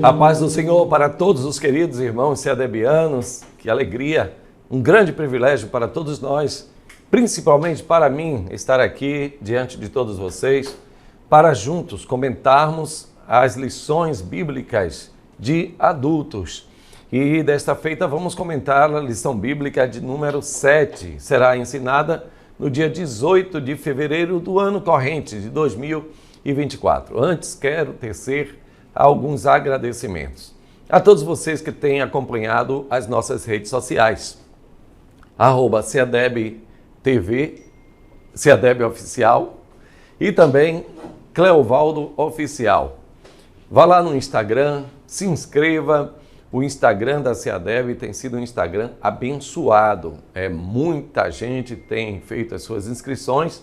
A paz do Senhor para todos os queridos irmãos seadebianos, que alegria, um grande privilégio para todos nós, principalmente para mim, estar aqui diante de todos vocês, para juntos comentarmos as lições bíblicas de adultos. E desta feita vamos comentar a lição bíblica de número 7, será ensinada no dia 18 de fevereiro do ano corrente de 2024. Antes quero tecer alguns agradecimentos a todos vocês que têm acompanhado as nossas redes sociais, @seadeb TV, Seadeb Oficial e também Cleovaldo Oficial. Vá lá no Instagram, se inscreva. O Instagram da Seadeb tem sido um Instagram abençoado. Muita gente tem feito as suas inscrições,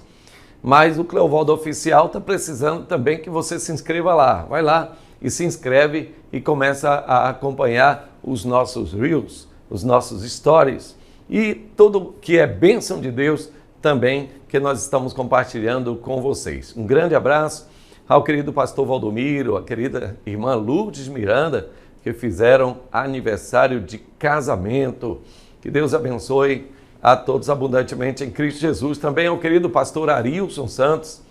mas o Cleovaldo Oficial está precisando também que você se inscreva lá. Vai lá e se inscreve e começa a acompanhar os nossos Reels, os nossos Stories e tudo que é bênção de Deus também que nós estamos compartilhando com vocês. Um grande abraço ao querido pastor Valdomiro, a querida irmã Lourdes Miranda, que fizeram aniversário de casamento. Que Deus abençoe a todos abundantemente em Cristo Jesus. Também ao querido pastor Arilson Santos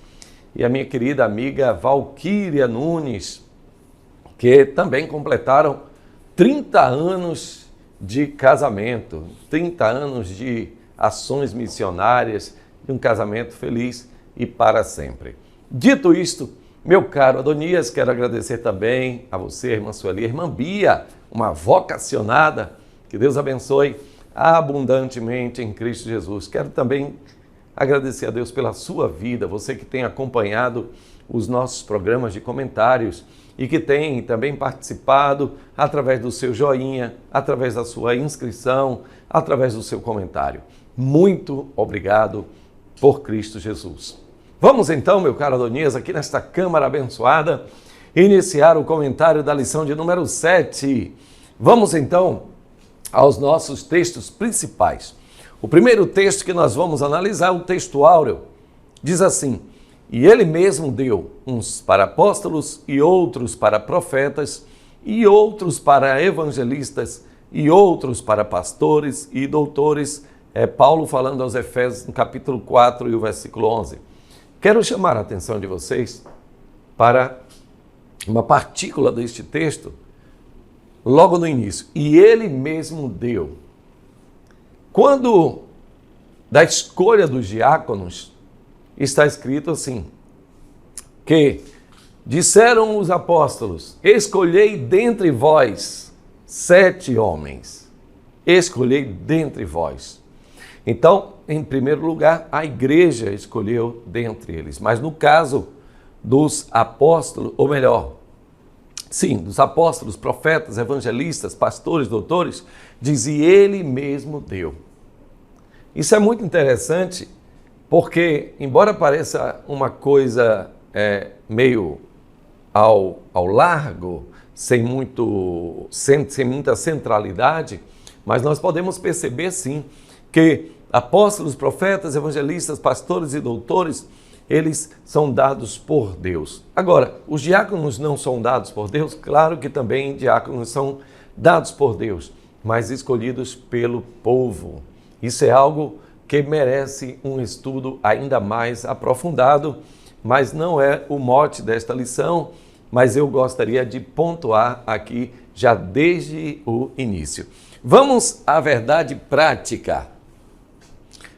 e a minha querida amiga Valquíria Nunes, que também completaram 30 anos de casamento, 30 anos de ações missionárias, de um casamento feliz e para sempre. Dito isto, meu caro Adonias, quero agradecer também a você, irmã Sueli, irmã Bia, uma vocacionada, que Deus abençoe abundantemente em Cristo Jesus. Quero também agradecer a Deus pela sua vida, você que tem acompanhado os nossos programas de comentários e que tem também participado através do seu joinha, através da sua inscrição, através do seu comentário. Muito obrigado por Cristo Jesus. Vamos então, meu caro Adonias, aqui nesta Câmara abençoada, iniciar o comentário da lição de número 7. Vamos então aos nossos textos principais. O primeiro texto que nós vamos analisar é o texto áureo. Diz assim: e ele mesmo deu uns para apóstolos e outros para profetas e outros para evangelistas e outros para pastores e doutores. É Paulo falando aos Efésios no capítulo 4 e o versículo 11. Quero chamar a atenção de vocês para uma partícula deste texto, logo no início. E ele mesmo deu. Quando da escolha dos diáconos, está escrito assim, que disseram os apóstolos: escolhei dentre vós 7 homens. Escolhei dentre vós. Então, em primeiro lugar, a igreja escolheu dentre eles. Mas no caso dos apóstolos, ou melhor, sim, dos apóstolos, profetas, evangelistas, pastores, doutores, diz: e ele mesmo deu. Isso é muito interessante, porque, embora pareça uma coisa meio ao largo, sem muita centralidade, mas nós podemos perceber, sim, que apóstolos, profetas, evangelistas, pastores e doutores, eles são dados por Deus. Agora, os diáconos não são dados por Deus? Claro que também diáconos são dados por Deus, mas escolhidos pelo povo. Isso é algo que merece um estudo ainda mais aprofundado, mas não é o mote desta lição, mas eu gostaria de pontuar aqui já desde o início. Vamos à verdade prática.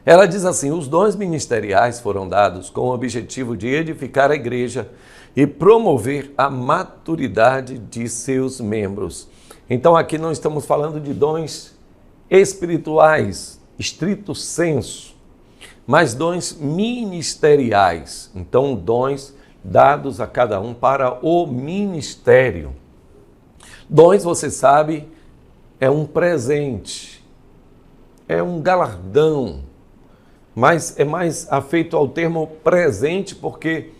Ela diz assim: os dons ministeriais foram dados com o objetivo de edificar a igreja e promover a maturidade de seus membros. Então aqui não estamos falando de dons espirituais, estrito sensu, mas dons ministeriais. Então dons dados a cada um para o ministério. Dons, você sabe, é um presente, é um galardão, mas é mais afeito ao termo presente porque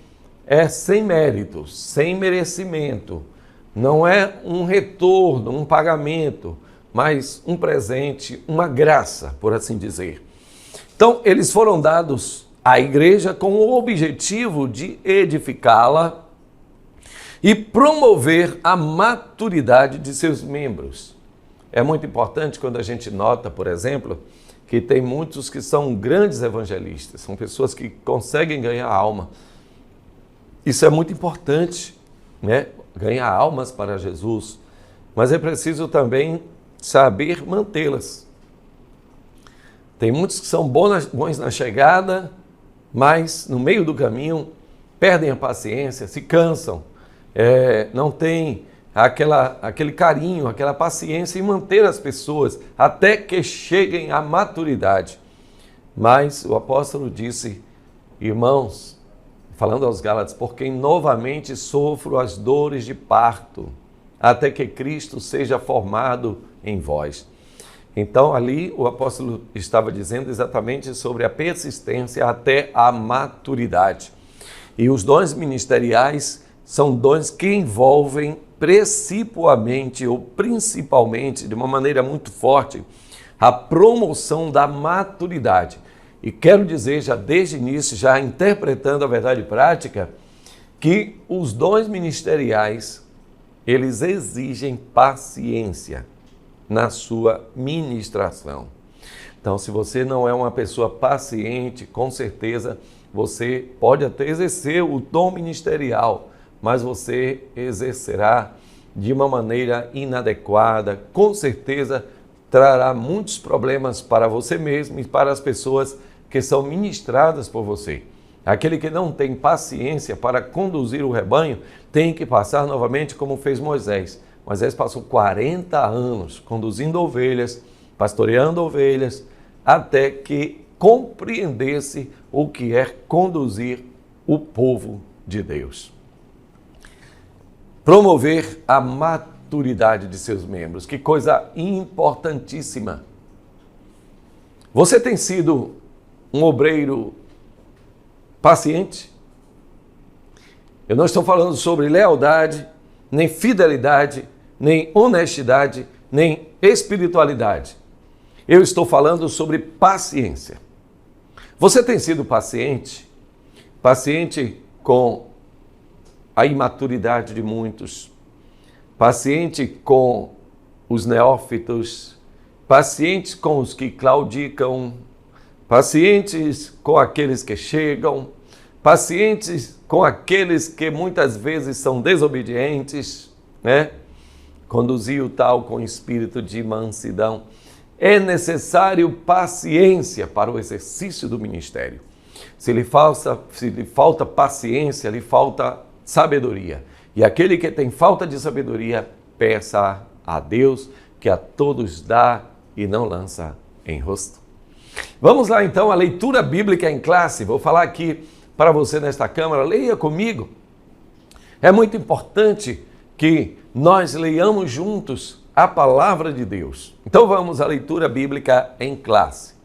é sem mérito, sem merecimento. Não é um retorno, um pagamento, mas um presente, uma graça, por assim dizer. Então, eles foram dados a igreja com o objetivo de edificá-la e promover a maturidade de seus membros. É muito importante quando a gente nota, por exemplo, que tem muitos que são grandes evangelistas, são pessoas que conseguem ganhar alma. Isso é muito importante, né? Ganhar almas para Jesus, mas é preciso também saber mantê-las. Tem muitos que são bons na chegada, mas no meio do caminho perdem a paciência, se cansam, não tem aquele carinho, aquela paciência em manter as pessoas até que cheguem à maturidade. Mas o apóstolo disse, irmãos, falando aos Gálatas, por quem novamente sofro as dores de parto, até que Cristo seja formado em vós. Então ali o apóstolo estava dizendo exatamente sobre a persistência até a maturidade. E os dons ministeriais são dons que envolvem principalmente ou principalmente, de uma maneira muito forte, a promoção da maturidade. E quero dizer, já desde o início, já interpretando a verdade prática, que os dons ministeriais, eles exigem paciência na sua ministração. Então, se você não é uma pessoa paciente, com certeza você pode até exercer o dom ministerial, mas você exercerá de uma maneira inadequada, com certeza trará muitos problemas para você mesmo e para as pessoas que são ministradas por você. Aquele que não tem paciência para conduzir o rebanho tem que passar novamente como fez Moisés. Moisés passou 40 anos conduzindo ovelhas, pastoreando ovelhas, até que compreendesse o que é conduzir o povo de Deus. Promover a maturidade de seus membros, que coisa importantíssima. Você tem sido um obreiro paciente? Eu não estou falando sobre lealdade, nem fidelidade, nem honestidade, nem espiritualidade. Eu estou falando sobre paciência. Você tem sido paciente? Paciente com a imaturidade de muitos, paciente com os neófitos, paciente com os que claudicam, pacientes com aqueles que chegam, pacientes com aqueles que muitas vezes são desobedientes, né? Conduzir o tal com espírito de mansidão. É necessário paciência para o exercício do ministério. Se lhe falta paciência, lhe falta sabedoria. E aquele que tem falta de sabedoria, peça a Deus, que a todos dá e não lança em rosto. Vamos lá então, a leitura bíblica em classe. Vou falar aqui para você nesta câmara, leia comigo. É muito importante que nós leiamos juntos a palavra de Deus. Então vamos à leitura bíblica em classe.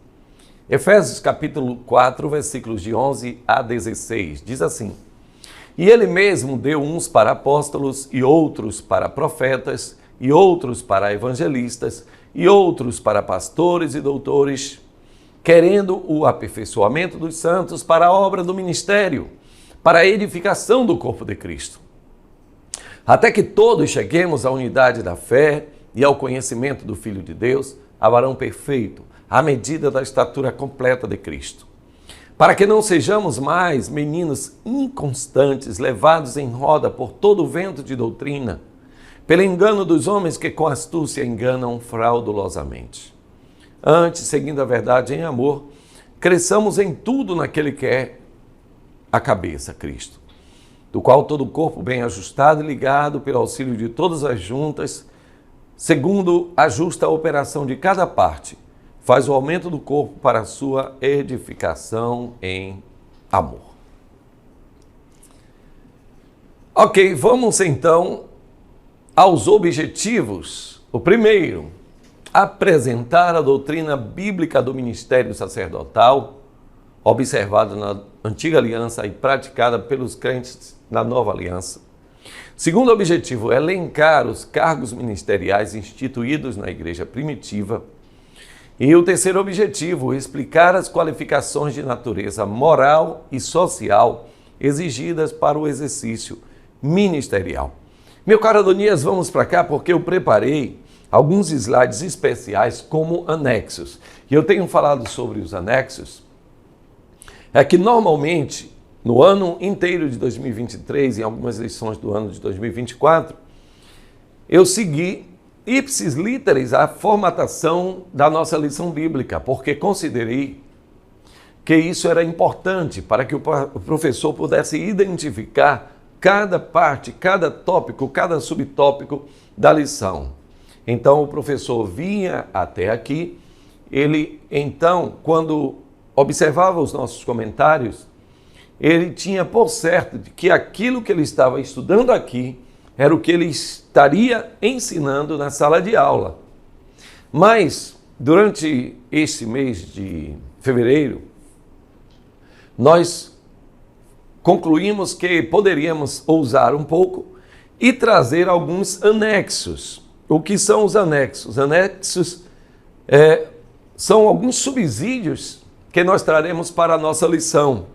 Efésios capítulo 4, versículos de 11 a 16, diz assim: E ele mesmo deu uns para apóstolos, e outros para profetas, e outros para evangelistas, e outros para pastores e doutores, querendo o aperfeiçoamento dos santos para a obra do ministério, para a edificação do corpo de Cristo. Até que todos cheguemos à unidade da fé e ao conhecimento do Filho de Deus, a varão perfeito, à medida da estatura completa de Cristo. Para que não sejamos mais meninos inconstantes, levados em roda por todo o vento de doutrina, pelo engano dos homens que com astúcia enganam fraudulosamente. Antes, seguindo a verdade em amor, cresçamos em tudo naquele que é a cabeça, Cristo, do qual todo o corpo bem ajustado e ligado pelo auxílio de todas as juntas, segundo a justa operação de cada parte, faz o aumento do corpo para a sua edificação em amor. Ok, vamos então aos objetivos. O primeiro, apresentar a doutrina bíblica do ministério sacerdotal, observada na antiga aliança e praticada pelos crentes na nova aliança. Segundo objetivo, elencar os cargos ministeriais instituídos na igreja primitiva. E o terceiro objetivo, explicar as qualificações de natureza moral e social exigidas para o exercício ministerial. Meu caro Adonias, vamos para cá porque eu preparei alguns slides especiais como anexos. E eu tenho falado sobre os anexos, é que normalmente, no ano inteiro de 2023, em algumas lições do ano de 2024, eu segui ipsis literis a formatação da nossa lição bíblica, porque considerei que isso era importante para que o professor pudesse identificar cada parte, cada tópico, cada subtópico da lição. Então o professor vinha até aqui, ele então, quando observava os nossos comentários, ele tinha por certo de que aquilo que ele estava estudando aqui era o que ele estaria ensinando na sala de aula. Mas, durante este mês de fevereiro, nós concluímos que poderíamos ousar um pouco e trazer alguns anexos. O que são os anexos? Os anexos são alguns subsídios que nós traremos para a nossa lição.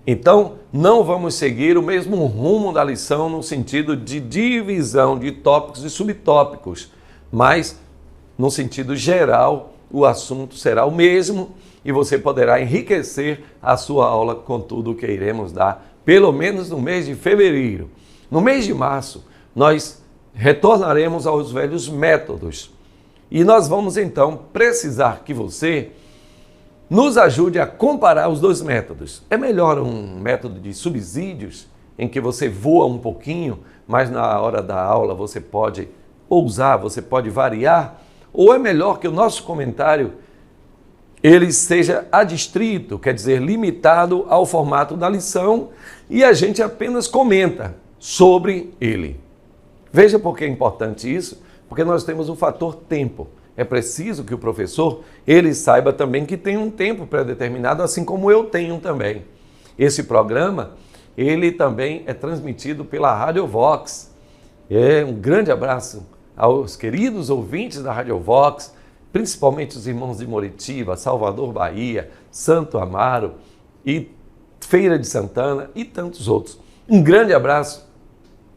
Então, não vamos seguir o mesmo rumo da lição no sentido de divisão de tópicos e subtópicos, mas, no sentido geral, o assunto será o mesmo e você poderá enriquecer a sua aula com tudo o que iremos dar, pelo menos no mês de fevereiro. No mês de março, nós retornaremos aos velhos métodos e nós vamos, então, precisar que você nos ajude a comparar os dois métodos. É melhor um método de subsídios, em que você voa um pouquinho, mas na hora da aula você pode ousar, você pode variar? Ou é melhor que o nosso comentário ele seja adstrito, quer dizer, limitado ao formato da lição, e a gente apenas comenta sobre ele? Veja por que é importante isso, porque nós temos o fator tempo. É preciso que o professor ele saiba também que tem um tempo pré-determinado, assim como eu tenho também. Esse programa, ele também é transmitido pela Rádio Vox. Um grande abraço aos queridos ouvintes da Rádio Vox, principalmente os irmãos de Moritiba, Salvador, Bahia, Santo Amaro e Feira de Santana e tantos outros. Um grande abraço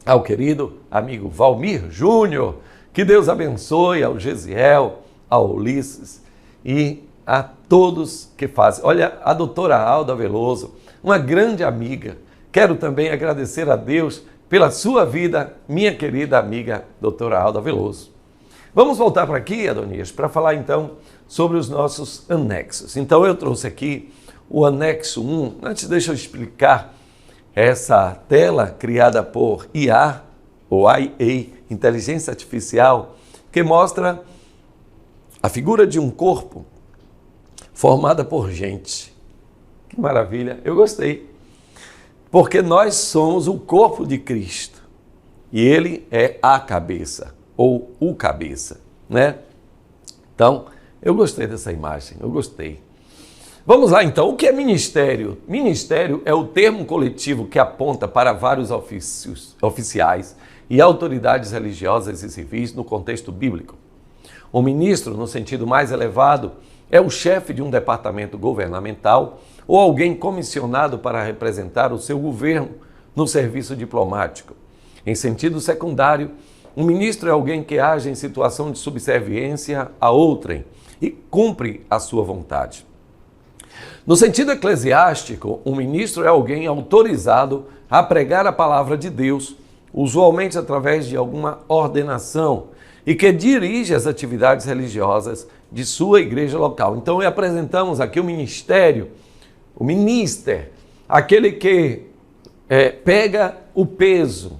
ao querido amigo Valmir Júnior. Que Deus abençoe ao Gesiel, ao Ulisses e a todos que fazem. Olha, a doutora Alda Veloso, uma grande amiga. Quero também agradecer a Deus pela sua vida, minha querida amiga doutora Alda Veloso. Vamos voltar para aqui, Adonias, para falar então sobre os nossos anexos. Então eu trouxe aqui o anexo 1. Antes deixa eu explicar essa tela criada por IA, ou IA, Inteligência Artificial, que mostra a figura de um corpo formada por gente. Que maravilha, eu gostei. Porque nós somos o corpo de Cristo e ele é a cabeça, ou o cabeça, né? Então, eu gostei dessa imagem, eu gostei. Vamos lá então, o que é ministério? Ministério é o termo coletivo que aponta para vários oficiais e autoridades religiosas e civis no contexto bíblico. O ministro, no sentido mais elevado, é o chefe de um departamento governamental ou alguém comissionado para representar o seu governo no serviço diplomático. Em sentido secundário, um ministro é alguém que age em situação de subserviência a outrem e cumpre a sua vontade. No sentido eclesiástico, um ministro é alguém autorizado a pregar a palavra de Deus, usualmente através de alguma ordenação, e que dirige as atividades religiosas de sua igreja local. Então, apresentamos aqui o ministério, o minister, aquele que pega o peso.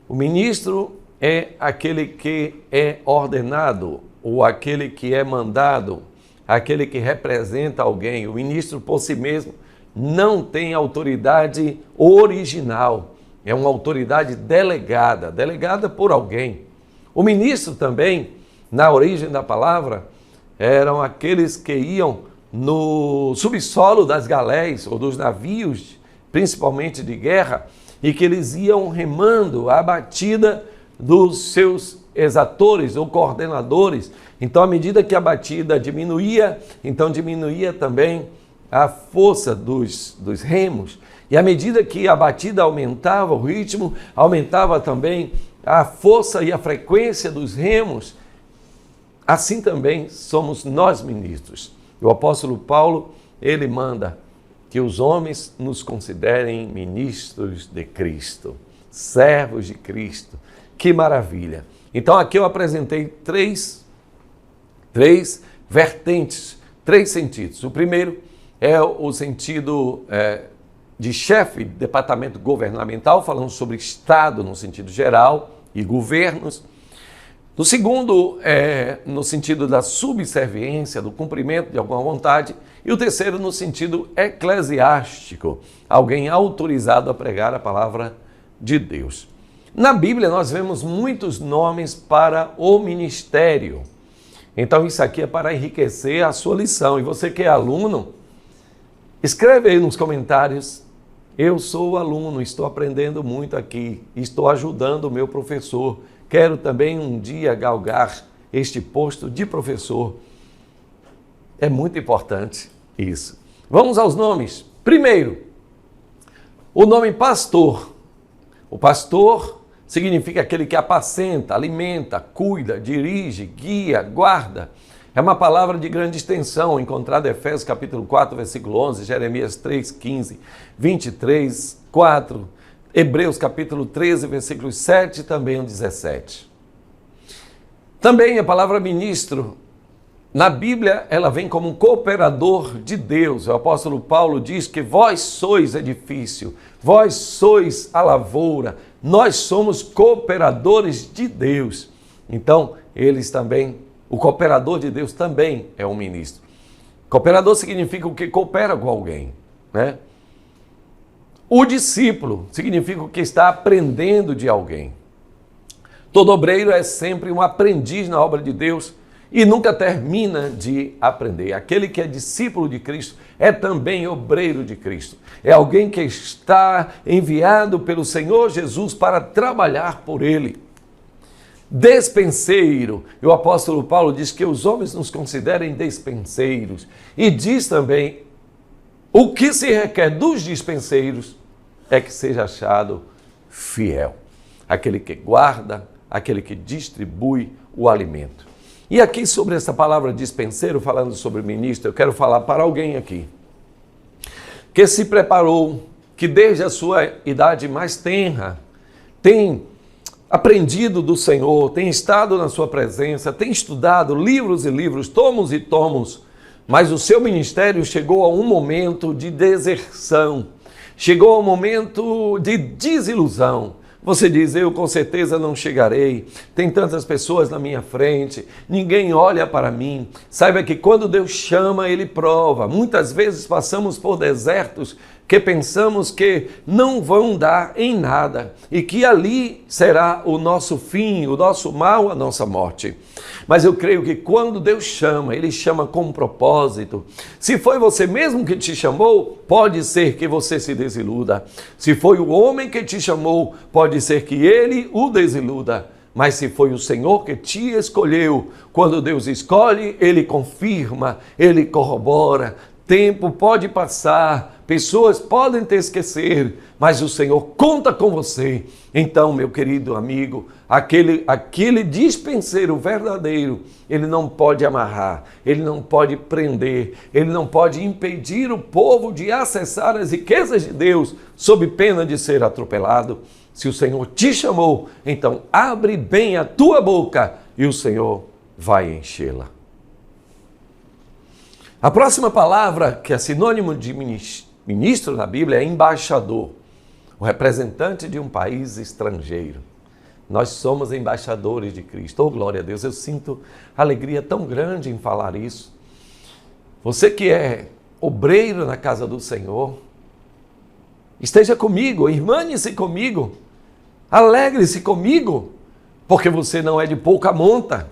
O ministro é aquele que é ordenado, ou aquele que é mandado, aquele que representa alguém. O ministro, por si mesmo, não tem autoridade original. É uma autoridade delegada, delegada por alguém. O ministro também, na origem da palavra, eram aqueles que iam no subsolo das galés ou dos navios, principalmente de guerra, e que eles iam remando a batida dos seus exatores ou coordenadores. Então, à medida que a batida diminuía, então diminuía também a força dos remos. E à medida que a batida aumentava, o ritmo, aumentava também a força e a frequência dos remos. Assim também somos nós ministros. O apóstolo Paulo, ele manda que os homens nos considerem ministros de Cristo, servos de Cristo. Que maravilha! Então aqui eu apresentei três vertentes, três sentidos. O primeiro é o sentido de chefe de departamento governamental, falando sobre Estado no sentido geral e governos. O segundo é no sentido da subserviência, do cumprimento de alguma vontade. E o terceiro no sentido eclesiástico, alguém autorizado a pregar a palavra de Deus. Na Bíblia nós vemos muitos nomes para o ministério. Então isso aqui é para enriquecer a sua lição. E você que é aluno, escreve aí nos comentários: eu sou aluno, estou aprendendo muito aqui, estou ajudando o meu professor. Quero também um dia galgar este posto de professor. É muito importante isso. Vamos aos nomes. Primeiro, o nome pastor. O pastor significa aquele que apacenta, alimenta, cuida, dirige, guia, guarda. É uma palavra de grande extensão, encontrada em Efésios capítulo 4, versículo 11, Jeremias 3, 15, 23, 4, Hebreus capítulo 13, versículos 7 e também o 17. Também a palavra ministro, na Bíblia, ela vem como um cooperador de Deus. O apóstolo Paulo diz que vós sois edifício, vós sois a lavoura, nós somos cooperadores de Deus. Então, eles também, o cooperador de Deus também é um ministro. Cooperador significa o que coopera com alguém, né? O discípulo significa o que está aprendendo de alguém. Todo obreiro é sempre um aprendiz na obra de Deus e nunca termina de aprender. Aquele que é discípulo de Cristo é também obreiro de Cristo. É alguém que está enviado pelo Senhor Jesus para trabalhar por Ele. Despenseiro. E o apóstolo Paulo diz que os homens nos considerem despenseiros. E diz também, o que se requer dos dispenseiros é que seja achado fiel. Aquele que guarda, aquele que distribui o alimento. E aqui sobre essa palavra dispenseiro, falando sobre ministro, eu quero falar para alguém aqui que se preparou, que desde a sua idade mais tenra, tem aprendido do Senhor, tem estado na sua presença, tem estudado livros e livros, tomos e tomos, mas o seu ministério chegou a um momento de deserção, chegou ao momento de desilusão. Você diz, eu com certeza não chegarei, tem tantas pessoas na minha frente, ninguém olha para mim. Saiba que quando Deus chama, Ele prova. Muitas vezes passamos por desertos que pensamos que não vão dar em nada e que ali será o nosso fim, o nosso mal, a nossa morte. Mas eu creio que quando Deus chama, Ele chama com um propósito. Se foi você mesmo que te chamou, pode ser que você se desiluda. Se foi o homem que te chamou, pode ser que ele o desiluda. Mas se foi o Senhor que te escolheu, quando Deus escolhe, Ele confirma, Ele corrobora. Tempo pode passar, pessoas podem te esquecer, mas o Senhor conta com você. Então, meu querido amigo, aquele dispenseiro verdadeiro, ele não pode amarrar, ele não pode prender, ele não pode impedir o povo de acessar as riquezas de Deus sob pena de ser atropelado. Se o Senhor te chamou, então abre bem a tua boca e o Senhor vai enchê-la. A próxima palavra, que é sinônimo de ministro na Bíblia, é embaixador, o representante de um país estrangeiro. Nós somos embaixadores de Cristo. Oh, glória a Deus, eu sinto alegria tão grande em falar isso. Você que é obreiro na casa do Senhor, esteja comigo, irmane-se comigo, alegre-se comigo, porque você não é de pouca monta,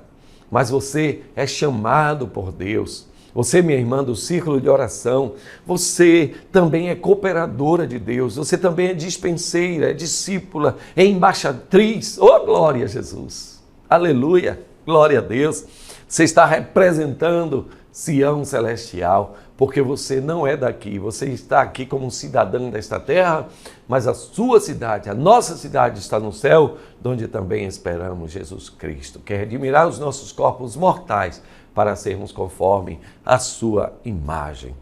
mas você é chamado por Deus. Você, minha irmã do círculo de oração, você também é cooperadora de Deus, você também é dispenseira, é discípula, é embaixatriz. Oh, glória a Jesus! Aleluia, glória a Deus. Você está representando Sião Celestial, porque você não é daqui, você está aqui como um cidadão desta terra, mas a sua cidade, a nossa cidade está no céu, onde também esperamos Jesus Cristo, que é redimir os nossos corpos mortais para sermos conforme a sua imagem.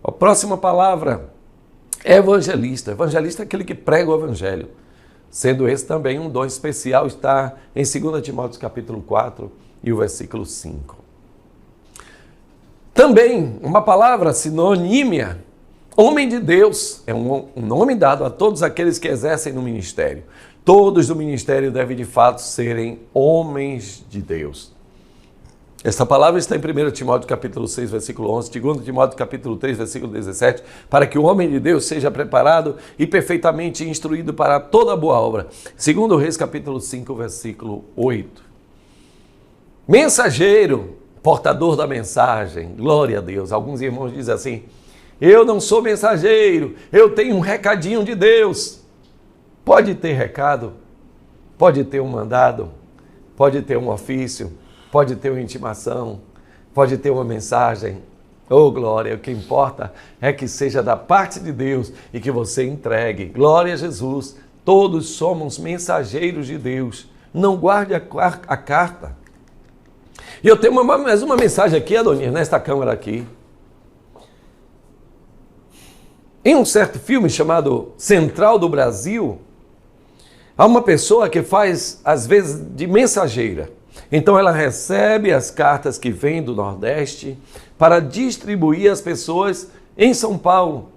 A próxima palavra é evangelista. Evangelista é aquele que prega o evangelho. Sendo esse também um dom especial, está em 2 Timóteo capítulo 4 e o versículo 5. Também uma palavra sinonímia, homem de Deus, é um nome dado a todos aqueles que exercem no ministério. Todos do ministério devem de fato serem homens de Deus. Esta palavra está em 1 Timóteo capítulo 6, versículo 11, 2 Timóteo capítulo 3, versículo 17, para que o homem de Deus seja preparado e perfeitamente instruído para toda boa obra. 2 Reis capítulo 5, versículo 8. Mensageiro, portador da mensagem, glória a Deus. Alguns irmãos dizem assim, eu não sou mensageiro, eu tenho um recadinho de Deus. Pode ter recado, pode ter um mandado, pode ter um ofício, pode ter uma intimação, pode ter uma mensagem. Oh, glória, o que importa é que seja da parte de Deus e que você entregue. Glória a Jesus, todos somos mensageiros de Deus. Não guarde a carta. E eu tenho mais uma mensagem aqui, Adonias, nesta câmera aqui. Em um certo filme chamado Central do Brasil, há uma pessoa que faz, às vezes, de mensageira. Então ela recebe as cartas que vêm do Nordeste para distribuir às pessoas em São Paulo.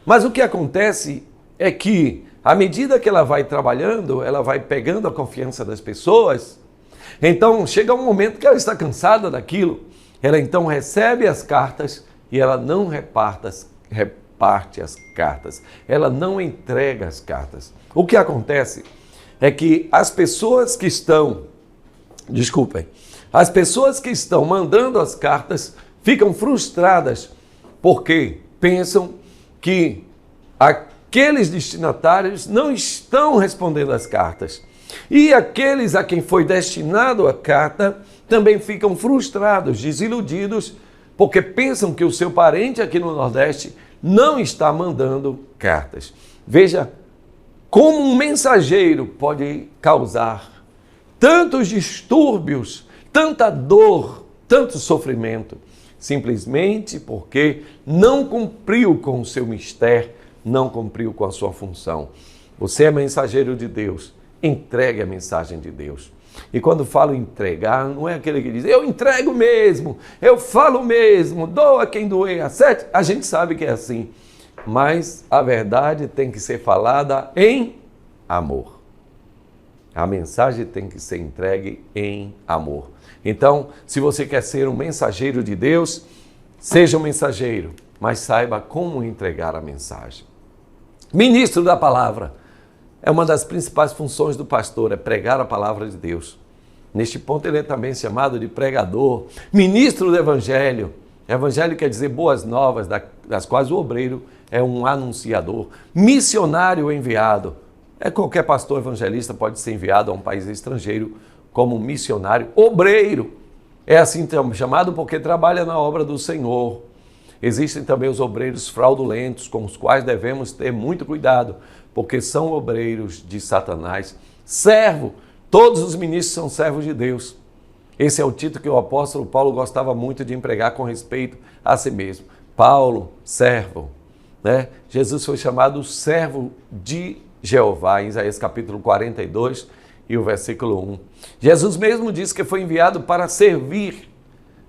Mas o que acontece é que, à medida que ela vai trabalhando, ela vai pegando a confiança das pessoas. Então chega um momento que ela está cansada daquilo. Ela então recebe as cartas e ela não reparte as cartas. Ela não entrega as cartas. O que acontece é que as pessoas que estão mandando as cartas ficam frustradas porque pensam que aqueles destinatários não estão respondendo as cartas. E aqueles a quem foi destinado a carta também ficam frustrados, desiludidos, porque pensam que o seu parente aqui no Nordeste não está mandando cartas. Veja como um mensageiro pode causar tantos distúrbios, tanta dor, tanto sofrimento, simplesmente porque não cumpriu com o seu mistério, não cumpriu com a sua função. Você é mensageiro de Deus, entregue a mensagem de Deus. E quando falo entregar, não é aquele que diz, eu entrego mesmo, eu falo mesmo, dou a quem doer, acerte. A gente sabe que é assim, mas a verdade tem que ser falada em amor. A mensagem tem que ser entregue em amor. Então, se você quer ser um mensageiro de Deus, seja um mensageiro, mas saiba como entregar a mensagem. Ministro da palavra. É uma das principais funções do pastor, é pregar a palavra de Deus. Neste ponto ele é também chamado de pregador, ministro do evangelho. Evangelho quer dizer boas novas, das quais o obreiro é um anunciador. Missionário enviado. Qualquer pastor evangelista pode ser enviado a um país estrangeiro como missionário. Obreiro. É assim chamado porque trabalha na obra do Senhor. Existem também os obreiros fraudulentos, com os quais devemos ter muito cuidado, porque são obreiros de Satanás. Servo, todos os ministros são servos de Deus. Esse é o título que o apóstolo Paulo gostava muito de empregar com respeito a si mesmo. Paulo, servo. Né? Jesus foi chamado servo de Jeová, em Isaías capítulo 42 e o versículo 1. Jesus mesmo disse que foi enviado para servir,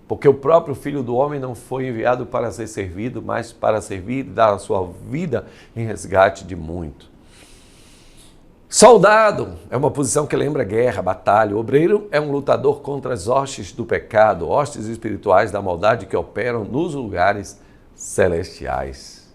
porque o próprio Filho do Homem não foi enviado para ser servido, mas para servir e dar a sua vida em resgate de muito. Soldado é uma posição que lembra guerra, batalha. O obreiro é um lutador contra as hostes do pecado, hostes espirituais da maldade que operam nos lugares celestiais.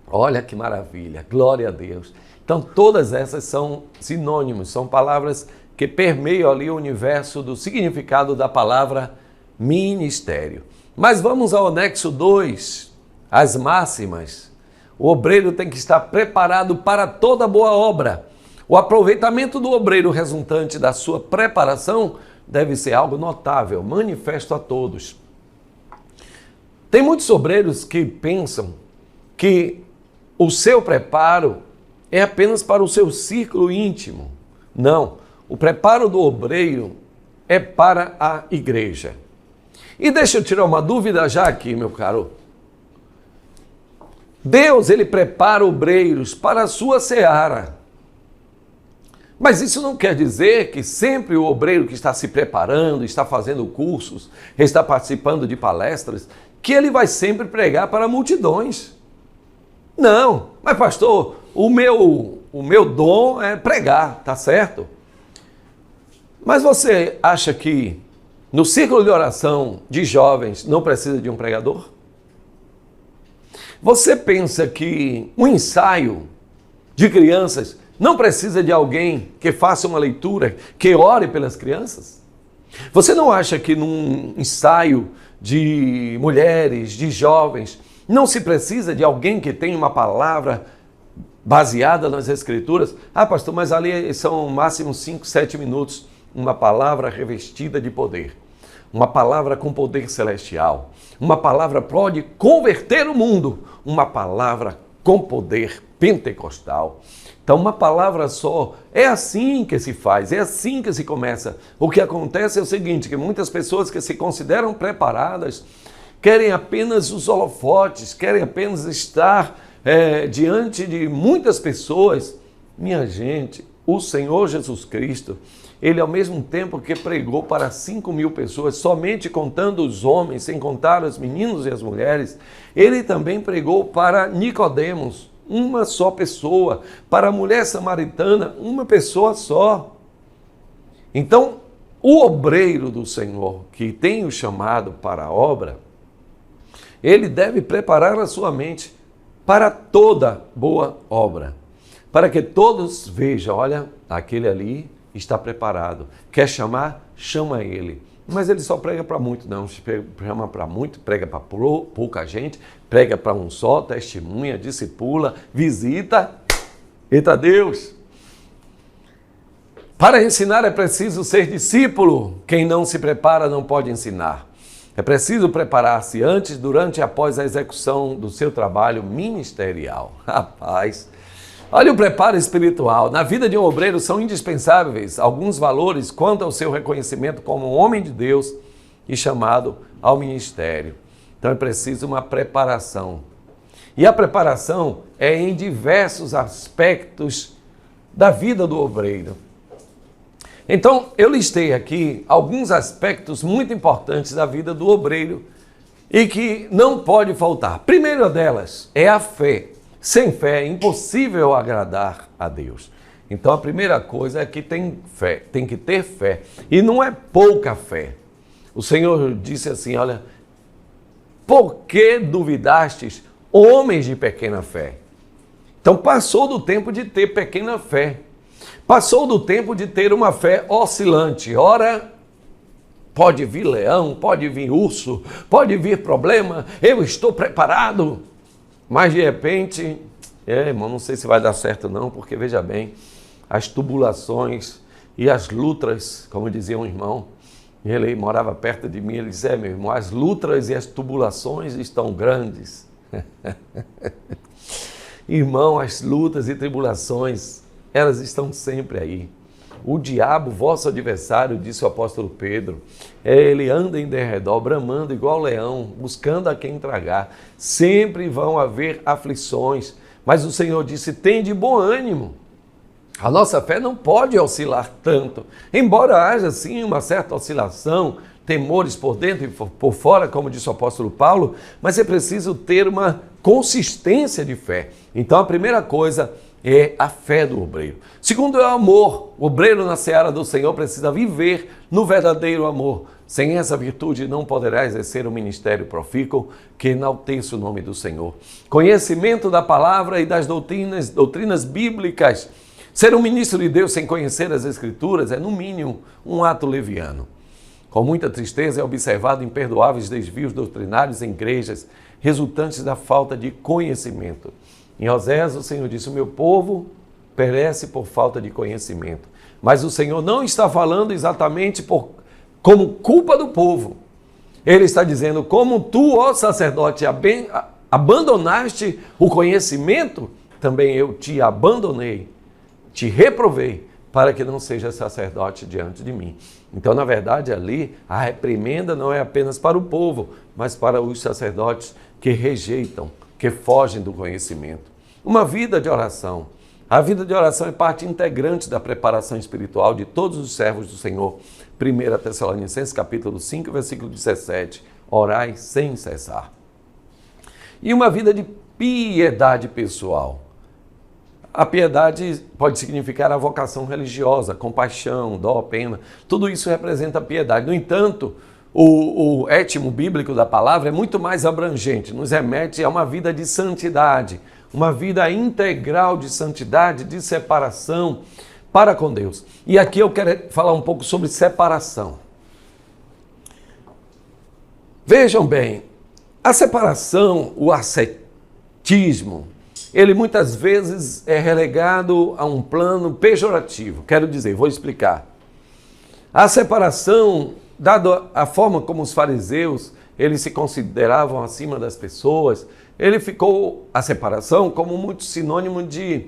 Olha que maravilha, glória a Deus. Então todas essas são sinônimos, são palavras que permeiam ali o universo do significado da palavra ministério. Mas vamos ao anexo 2, as máximas. O obreiro tem que estar preparado para toda boa obra. O aproveitamento do obreiro resultante da sua preparação deve ser algo notável, manifesto a todos. Tem muitos obreiros que pensam que o seu preparo é apenas para o seu círculo íntimo. Não, o preparo do obreiro é para a igreja. E deixa eu tirar uma dúvida já aqui, meu caro. Deus, ele prepara obreiros para a sua seara. Mas isso não quer dizer que sempre o obreiro que está se preparando, está fazendo cursos, está participando de palestras, que ele vai sempre pregar para multidões. Não, mas pastor, o meu dom é pregar, tá certo? Mas você acha que no círculo de oração de jovens não precisa de um pregador? Você pensa que um ensaio de crianças não precisa de alguém que faça uma leitura, que ore pelas crianças? Você não acha que num ensaio de mulheres, de jovens, não se precisa de alguém que tenha uma palavra baseada nas Escrituras? Ah, pastor, mas ali são máximo 5, 7 minutos. Uma palavra revestida de poder. Uma palavra com poder celestial. Uma palavra pode converter o mundo. Uma palavra com poder pentecostal. Então, uma palavra só, é assim que se faz, é assim que se começa. O que acontece é o seguinte, que muitas pessoas que se consideram preparadas querem apenas os holofotes, querem apenas estar diante de muitas pessoas. Minha gente, o Senhor Jesus Cristo, ele ao mesmo tempo que pregou para 5.000 pessoas, somente contando os homens, sem contar os meninos e as mulheres, ele também pregou para Nicodemos, uma só pessoa, para a mulher samaritana, uma pessoa só. Então, o obreiro do Senhor, que tem o chamado para a obra, ele deve preparar a sua mente para toda boa obra, para que todos vejam, olha, aquele ali está preparado. Quer chamar? Chama ele. Mas ele só prega para muito, não. Chama para muito, prega para pouca gente, prega para um só, testemunha, discipula, visita. Eita Deus! Para ensinar é preciso ser discípulo. Quem não se prepara não pode ensinar. É preciso preparar-se antes, durante e após a execução do seu trabalho ministerial. Rapaz, olha o preparo espiritual. Na vida de um obreiro são indispensáveis alguns valores quanto ao seu reconhecimento como um homem de Deus e chamado ao ministério. Então é preciso uma preparação. E a preparação é em diversos aspectos da vida do obreiro. Então, eu listei aqui alguns aspectos muito importantes da vida do obreiro e que não pode faltar. Primeira delas é a fé. Sem fé é impossível agradar a Deus. Então, a primeira coisa é que tem fé, tem que ter fé. E não é pouca fé. O Senhor disse assim, olha, por que duvidastes, homens de pequena fé? Então, passou do tempo de ter pequena fé. Passou do tempo de ter uma fé oscilante. Ora, pode vir leão, pode vir urso, pode vir problema, eu estou preparado. Mas de repente, irmão, não sei se vai dar certo não, porque veja bem, as tubulações e as lutas, como dizia um irmão, ele morava perto de mim, ele dizia, meu irmão, as lutas e as tubulações estão grandes. Irmão, as lutas e tribulações, elas estão sempre aí. O diabo, vosso adversário, disse o apóstolo Pedro, ele anda em derredor, bramando igual leão, buscando a quem tragar. Sempre vão haver aflições, mas o Senhor disse, tende bom ânimo. A nossa fé não pode oscilar tanto, embora haja sim uma certa oscilação, temores por dentro e por fora, como disse o apóstolo Paulo, mas é preciso ter uma consistência de fé. Então a primeira coisa é a fé do obreiro. Segundo é o amor. O obreiro na seara do Senhor precisa viver no verdadeiro amor. Sem essa virtude não poderá exercer o ministério profícuo que enaltece o nome do Senhor. Conhecimento da palavra e das doutrinas bíblicas. Ser um ministro de Deus sem conhecer as Escrituras é, no mínimo, um ato leviano. Com muita tristeza é observado imperdoáveis desvios doutrinários em igrejas, resultantes da falta de conhecimento. Em Oséias, o Senhor disse, o meu povo perece por falta de conhecimento. Mas o Senhor não está falando exatamente como culpa do povo. Ele está dizendo, como tu, ó sacerdote, abandonaste o conhecimento, também eu te abandonei, te reprovei, para que não seja sacerdote diante de mim. Então, na verdade, ali, a reprimenda não é apenas para o povo, mas para os sacerdotes que rejeitam, que fogem do conhecimento. Uma vida de oração. A vida de oração é parte integrante da preparação espiritual de todos os servos do Senhor. 1 Tessalonicenses, capítulo 5, versículo 17. Orai sem cessar. E uma vida de piedade pessoal. A piedade pode significar a vocação religiosa, compaixão, dó, pena. Tudo isso representa a piedade. No entanto, o étimo bíblico da palavra é muito mais abrangente. Nos remete a uma vida de santidade, uma vida integral de santidade, de separação para com Deus. E aqui eu quero falar um pouco sobre separação. Vejam bem, a separação, o ascetismo, ele muitas vezes é relegado a um plano pejorativo. Quero dizer, vou explicar. A separação, dada a forma como os fariseus, eles se consideravam acima das pessoas, ele ficou, a separação, como muito sinônimo de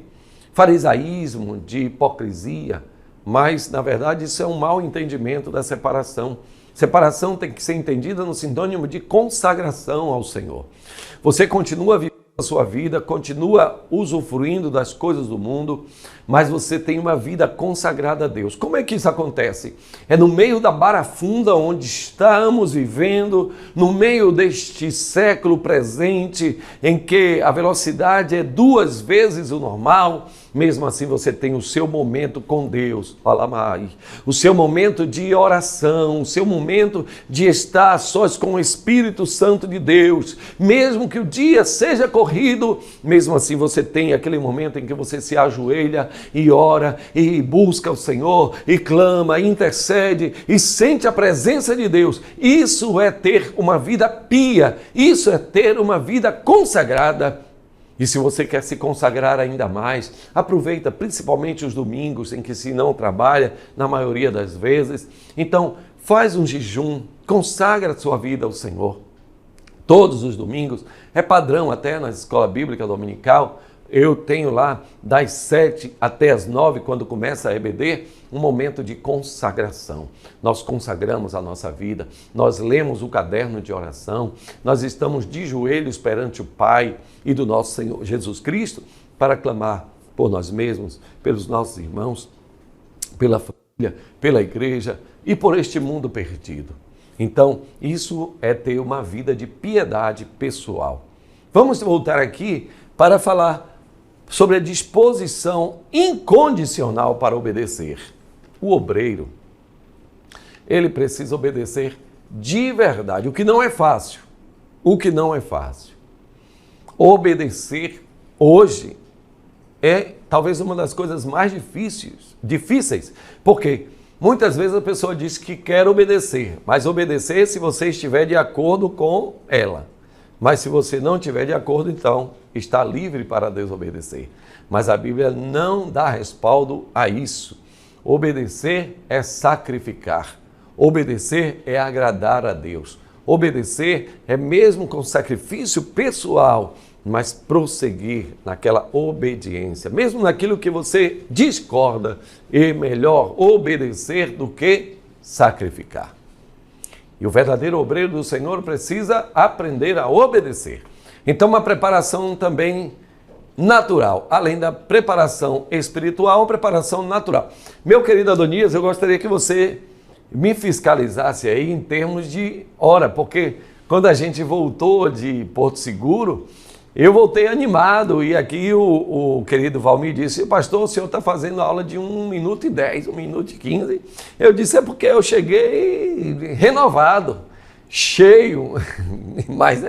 farisaísmo, de hipocrisia. Mas, na verdade, isso é um mau entendimento da separação. Separação tem que ser entendida no sinônimo de consagração ao Senhor. Você continua vivendo a sua vida, continua usufruindo das coisas do mundo, mas você tem uma vida consagrada a Deus. Como é que isso acontece? É no meio da barafunda onde estamos vivendo, no meio deste século presente, em que a velocidade é 2 vezes o normal. Mesmo assim você tem o seu momento com Deus, o seu momento de oração, o seu momento de estar a sós com o Espírito Santo de Deus. Mesmo que o dia seja corrido, mesmo assim você tem aquele momento em que você se ajoelha e ora e busca o Senhor e clama, e intercede e sente a presença de Deus. Isso é ter uma vida pia, isso é ter uma vida consagrada. E se você quer se consagrar ainda mais, aproveita principalmente os domingos em que se não trabalha, na maioria das vezes. Então, faz um jejum, consagra a sua vida ao Senhor. Todos os domingos, é padrão até na escola bíblica dominical, eu tenho lá das 7 até as 9, quando começa a EBD, um momento de consagração. Nós consagramos a nossa vida, nós lemos o caderno de oração, nós estamos de joelhos perante o Pai e do nosso Senhor Jesus Cristo para clamar por nós mesmos, pelos nossos irmãos, pela família, pela igreja e por este mundo perdido. Então, isso é ter uma vida de piedade pessoal. Vamos voltar aqui para falar sobre a disposição incondicional para obedecer. O obreiro, ele precisa obedecer de verdade, o que não é fácil. Obedecer hoje é talvez uma das coisas mais difíceis, porque muitas vezes a pessoa diz que quer obedecer, mas obedecer se você estiver de acordo com ela. Mas se você não estiver de acordo, então está livre para desobedecer. Mas a Bíblia não dá respaldo a isso. Obedecer é sacrificar. Obedecer é agradar a Deus. Obedecer é mesmo com sacrifício pessoal, mas prosseguir naquela obediência. Mesmo naquilo que você discorda, é melhor obedecer do que sacrificar. E o verdadeiro obreiro do Senhor precisa aprender a obedecer. Então, uma preparação também natural, além da preparação espiritual, preparação natural. Meu querido Adonias, eu gostaria que você me fiscalizasse aí em termos de hora, porque quando a gente voltou de Porto Seguro, eu voltei animado e aqui o querido Valmir disse: pastor, o senhor está fazendo aula de 1 minuto e 10, 1 minuto e 15. Eu disse: é porque eu cheguei renovado, cheio, mas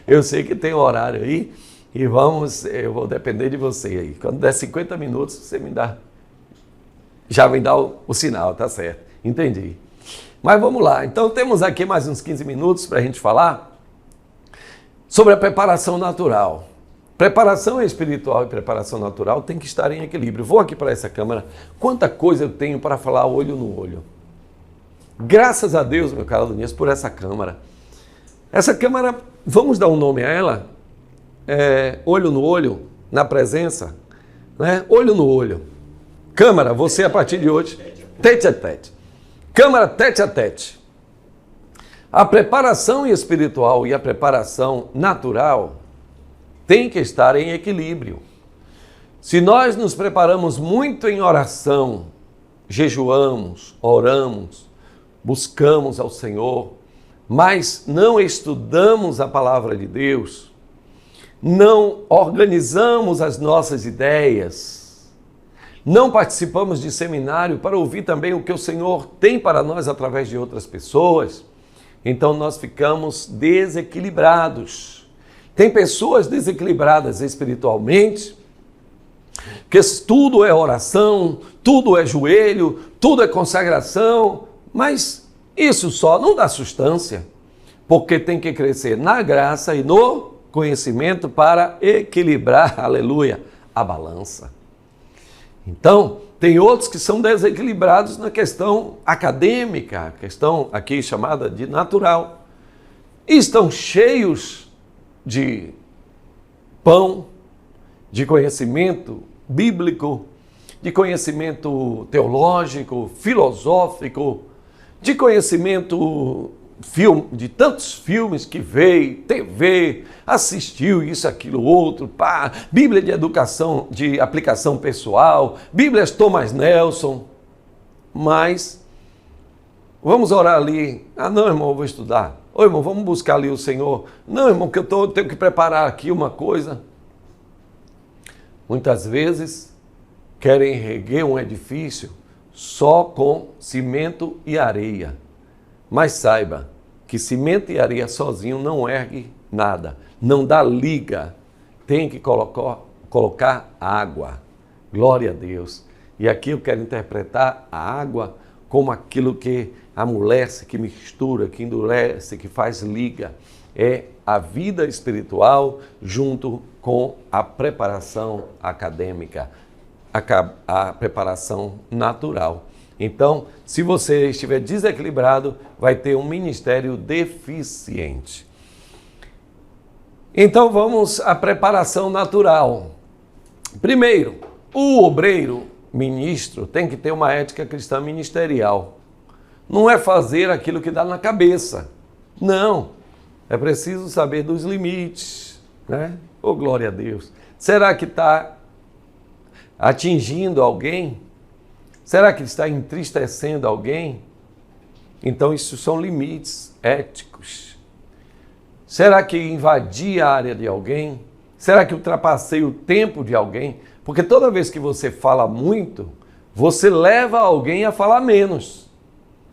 eu sei que tem horário aí e eu vou depender de você aí. Quando der 50 minutos, você já me dá o sinal, tá certo, entendi. Mas vamos lá, então temos aqui mais uns 15 minutos para a gente falar sobre a preparação natural. Preparação espiritual e preparação natural tem que estar em equilíbrio. Vou aqui para essa câmera. Quanta coisa eu tenho para falar olho no olho. Graças a Deus, meu caro Adonias, por essa câmera. Essa câmera, vamos dar um nome a ela? Olho no olho, na presença, né? Olho no olho. Câmera, você a partir de hoje, tete a tete. Câmera tete a tete. A preparação espiritual e a preparação natural tem que estar em equilíbrio. Se nós nos preparamos muito em oração, jejuamos, oramos, buscamos ao Senhor, mas não estudamos a palavra de Deus, não organizamos as nossas ideias, não participamos de seminário para ouvir também o que o Senhor tem para nós através de outras pessoas, então nós ficamos desequilibrados. Tem pessoas desequilibradas espiritualmente, que tudo é oração, tudo é joelho, tudo é consagração, mas isso só não dá sustância, porque tem que crescer na graça e no conhecimento para equilibrar, aleluia, a balança. Então, tem outros que são desequilibrados na questão acadêmica, a questão aqui chamada de natural, e estão cheios de pão, de conhecimento bíblico, de conhecimento teológico, filosófico, de conhecimento de tantos filmes que veio, TV, assistiu isso, aquilo, outro, pá, Bíblia de educação, de aplicação pessoal, Bíblias Thomas Nelson, mas vamos orar ali. Ah, não, irmão, eu vou estudar. Ô, irmão, vamos buscar ali o Senhor. Não, irmão, que eu tenho que preparar aqui uma coisa. Muitas vezes querem erguer um edifício só com cimento e areia. Mas saiba que cimento e areia sozinho não ergue nada, não dá liga. Tem que colocar água. Glória a Deus. E aqui eu quero interpretar a água como aquilo que amolece, que mistura, que endurece, que faz liga. É a vida espiritual junto com a preparação acadêmica, a preparação natural. Então, se você estiver desequilibrado, vai ter um ministério deficiente. Então, vamos à preparação natural. Primeiro, o obreiro, ministro, tem que ter uma ética cristã ministerial. Não é fazer aquilo que dá na cabeça. Não. É preciso saber dos limites, né? Oh, glória a Deus. Será que está atingindo alguém? Será que está entristecendo alguém? Então, isso são limites éticos. Será que invadir a área de alguém? Será que ultrapassei o tempo de alguém? Porque toda vez que você fala muito, você leva alguém a falar menos.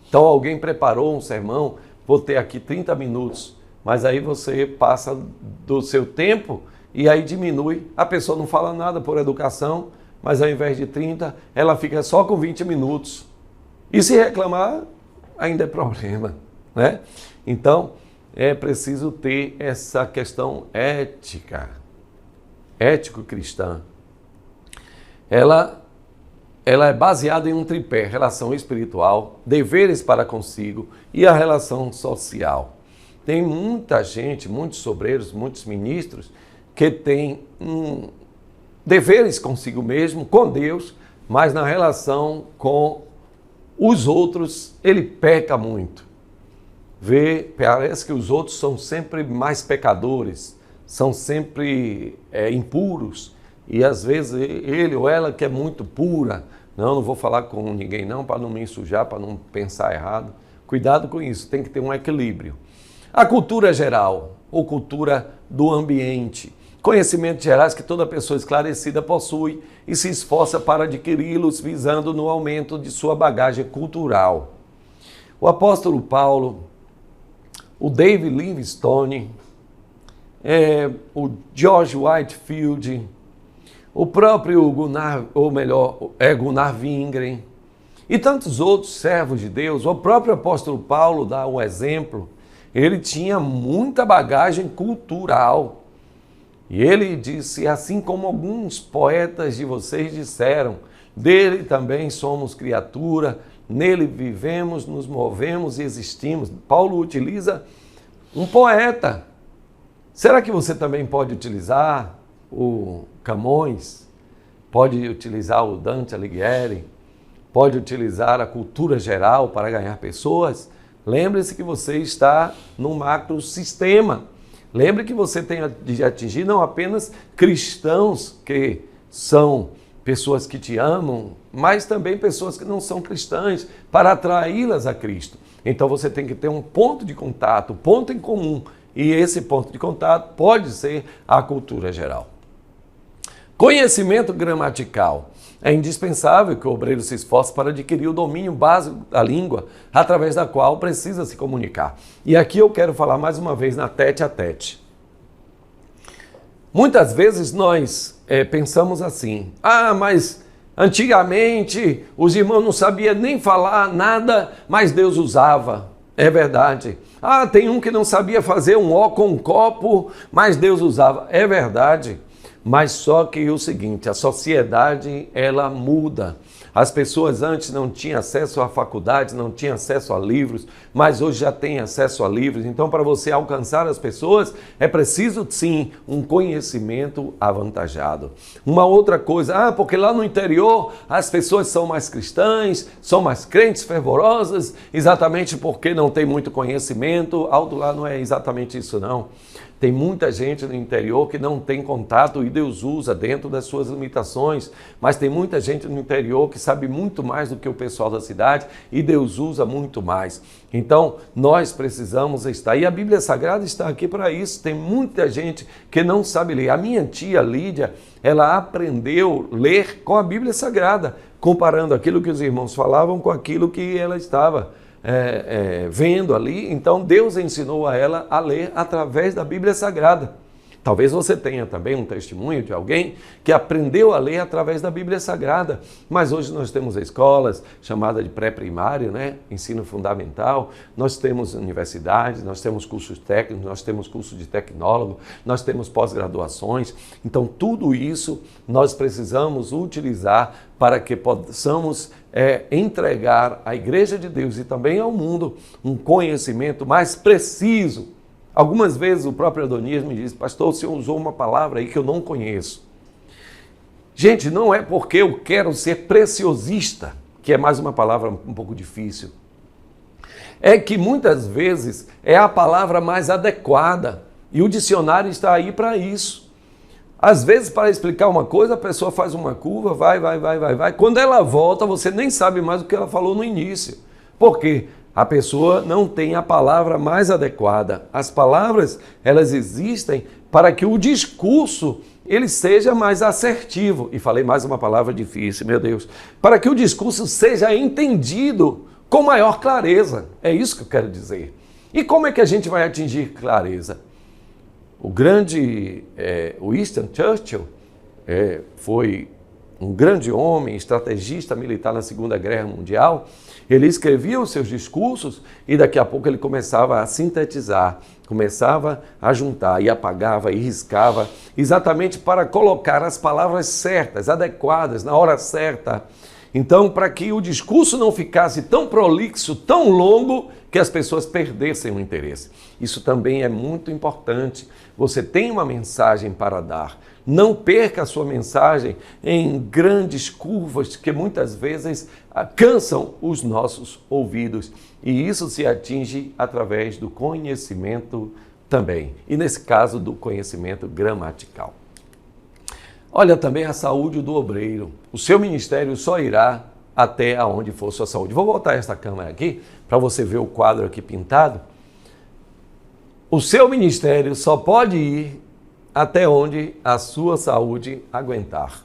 Então, alguém preparou um sermão, vou ter aqui 30 minutos, mas aí você passa do seu tempo e aí diminui. A pessoa não fala nada por educação, mas ao invés de 30, ela fica só com 20 minutos. E se reclamar, ainda é problema, né? Então, é preciso ter essa questão ética, ético-cristã. Ela é baseada em um tripé: relação espiritual, deveres para consigo e a relação social. Tem muita gente, muitos obreiros, muitos ministros que têm deveres consigo mesmo, com Deus, mas na relação com os outros ele peca muito. Parece que os outros são sempre mais pecadores, são sempre impuros, e às vezes ele ou ela que é muito pura. Não vou falar com ninguém não, para não me ensujar, para não pensar errado. Cuidado com isso, tem que ter um equilíbrio. A cultura geral, ou cultura do ambiente. Conhecimentos gerais que toda pessoa esclarecida possui e se esforça para adquiri-los, visando no aumento de sua bagagem cultural. O apóstolo Paulo, o David Livingstone, o George Whitefield, o próprio Gunnar Wingren e tantos outros servos de Deus. O próprio apóstolo Paulo dá um exemplo. Ele tinha muita bagagem cultural. E ele disse, assim como alguns poetas de vocês disseram, dele também somos criatura, nele vivemos, nos movemos e existimos. Paulo utiliza um poeta. Será que você também pode utilizar o Camões? Pode utilizar o Dante Alighieri? Pode utilizar a cultura geral para ganhar pessoas? Lembre-se que você está no macrosistema. Lembre que você tem de atingir não apenas cristãos que são pessoas que te amam, mas também pessoas que não são cristãs, para atraí-las a Cristo. Então você tem que ter um ponto de contato, um ponto em comum, e esse ponto de contato pode ser a cultura geral. Conhecimento gramatical. É indispensável que o obreiro se esforce para adquirir o domínio básico da língua, através da qual precisa se comunicar. E aqui eu quero falar mais uma vez na tete-a-tete. Muitas vezes nós pensamos assim, mas antigamente os irmãos não sabiam nem falar nada, mas Deus usava. É verdade. Tem um que não sabia fazer um O com um copo, mas Deus usava. É verdade. Mas só que o seguinte, a sociedade ela muda. As pessoas antes não tinham acesso a faculdades, não tinham acesso a livros, mas hoje já têm acesso a livros. Então, para você alcançar as pessoas, é preciso, sim, um conhecimento avantajado. Uma outra coisa, porque lá no interior as pessoas são mais cristãs, são mais crentes, fervorosas, exatamente porque não tem muito conhecimento. Alto lá não é exatamente isso, não. Tem muita gente no interior que não tem contato e Deus usa dentro das suas limitações, mas tem muita gente no interior que sabe muito mais do que o pessoal da cidade e Deus usa muito mais. Então, nós precisamos estar, e a Bíblia Sagrada está aqui para isso. Tem muita gente que não sabe ler. A minha tia Lídia, ela aprendeu a ler com a Bíblia Sagrada, comparando aquilo que os irmãos falavam com aquilo que ela estava vendo ali. Então Deus ensinou a ela a ler através da Bíblia Sagrada. Talvez você tenha também um testemunho de alguém que aprendeu a ler através da Bíblia Sagrada, mas hoje nós temos escolas chamadas de pré-primário, ensino fundamental, nós temos universidades, nós temos cursos técnicos, nós temos cursos de tecnólogo, nós temos pós-graduações. Então tudo isso nós precisamos utilizar para que possamos entregar à Igreja de Deus e também ao mundo um conhecimento mais preciso. Algumas vezes o próprio Adonias me diz, pastor, o senhor usou uma palavra aí que eu não conheço. Gente, não é porque eu quero ser preciosista, que é mais uma palavra um pouco difícil. É que muitas vezes é a palavra mais adequada e o dicionário está aí para isso. Às vezes, para explicar uma coisa, a pessoa faz uma curva, vai. Quando ela volta, você nem sabe mais o que ela falou no início. Por quê? A pessoa não tem a palavra mais adequada. As palavras, elas existem para que o discurso ele seja mais assertivo. E falei mais uma palavra difícil, meu Deus. Para que o discurso seja entendido com maior clareza. É isso que eu quero dizer. E como é que a gente vai atingir clareza? O grande Winston Churchill foi um grande homem, estrategista militar na Segunda Guerra Mundial. Ele escrevia os seus discursos e daqui a pouco ele começava a sintetizar, começava a juntar e apagava e riscava, exatamente para colocar as palavras certas, adequadas, na hora certa. Então, para que o discurso não ficasse tão prolixo, tão longo, que as pessoas perdessem o interesse. Isso também é muito importante. Você tem uma mensagem para dar. Não perca a sua mensagem em grandes curvas que muitas vezes cansam os nossos ouvidos. E isso se atinge através do conhecimento também. E nesse caso, do conhecimento gramatical. Olha também a saúde do obreiro. O seu ministério só irá até onde for sua saúde. Vou voltar esta câmera aqui para você ver o quadro aqui pintado. O seu ministério só pode ir até onde a sua saúde aguentar.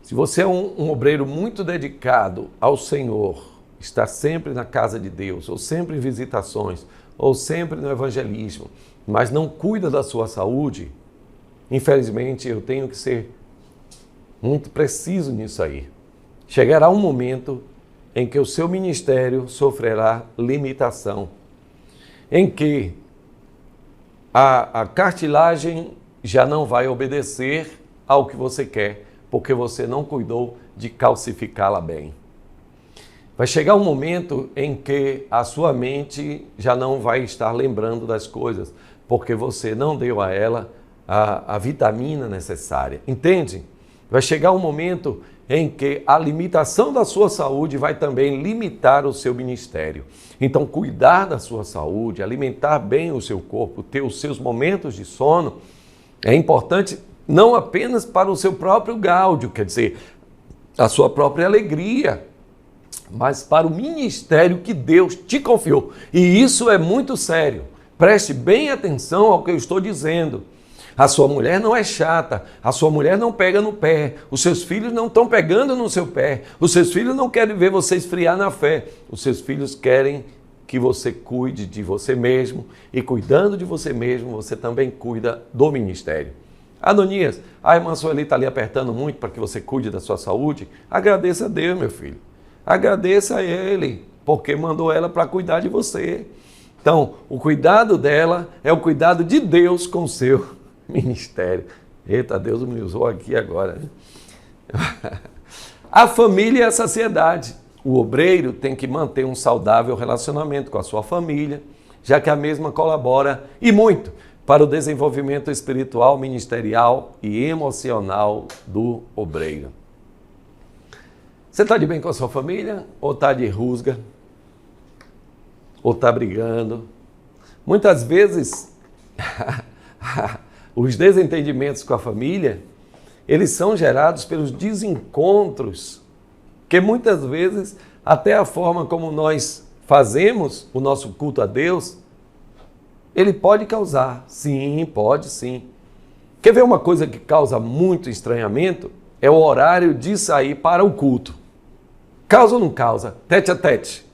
Se você é um obreiro muito dedicado ao Senhor, está sempre na casa de Deus, ou sempre em visitações, ou sempre no evangelismo, mas não cuida da sua saúde, infelizmente eu tenho que ser muito preciso nisso aí. Chegará um momento em que o seu ministério sofrerá limitação, em que a cartilagem já não vai obedecer ao que você quer, porque você não cuidou de calcificá-la bem. Vai chegar um momento em que a sua mente já não vai estar lembrando das coisas, porque você não deu a ela a vitamina necessária. Entende? Vai chegar um momento em que a limitação da sua saúde vai também limitar o seu ministério. Então, cuidar da sua saúde, alimentar bem o seu corpo, ter os seus momentos de sono, é importante não apenas para o seu próprio gáudio, quer dizer, a sua própria alegria, mas para o ministério que Deus te confiou. E isso é muito sério. Preste bem atenção ao que eu estou dizendo. A sua mulher não é chata, a sua mulher não pega no pé, os seus filhos não estão pegando no seu pé, os seus filhos não querem ver você esfriar na fé, os seus filhos querem que você cuide de você mesmo e cuidando de você mesmo, você também cuida do ministério. Adonias, a irmã Sueli está ali apertando muito para que você cuide da sua saúde. Agradeça a Deus, meu filho. Agradeça a Ele, porque mandou ela para cuidar de você. Então, o cuidado dela é o cuidado de Deus com o seu ministério. Eita, Deus me usou aqui agora. Né? A família é a sociedade. O obreiro tem que manter um saudável relacionamento com a sua família, já que a mesma colabora, e muito, para o desenvolvimento espiritual, ministerial e emocional do obreiro. Você está de bem com a sua família? Ou está de rusga? Ou está brigando? Muitas vezes, os desentendimentos com a família, eles são gerados pelos desencontros, que muitas vezes, até a forma como nós fazemos o nosso culto a Deus, ele pode causar. Sim, pode sim. Quer ver uma coisa que causa muito estranhamento? É o horário de sair para o culto. Causa ou não causa? Tete a tete.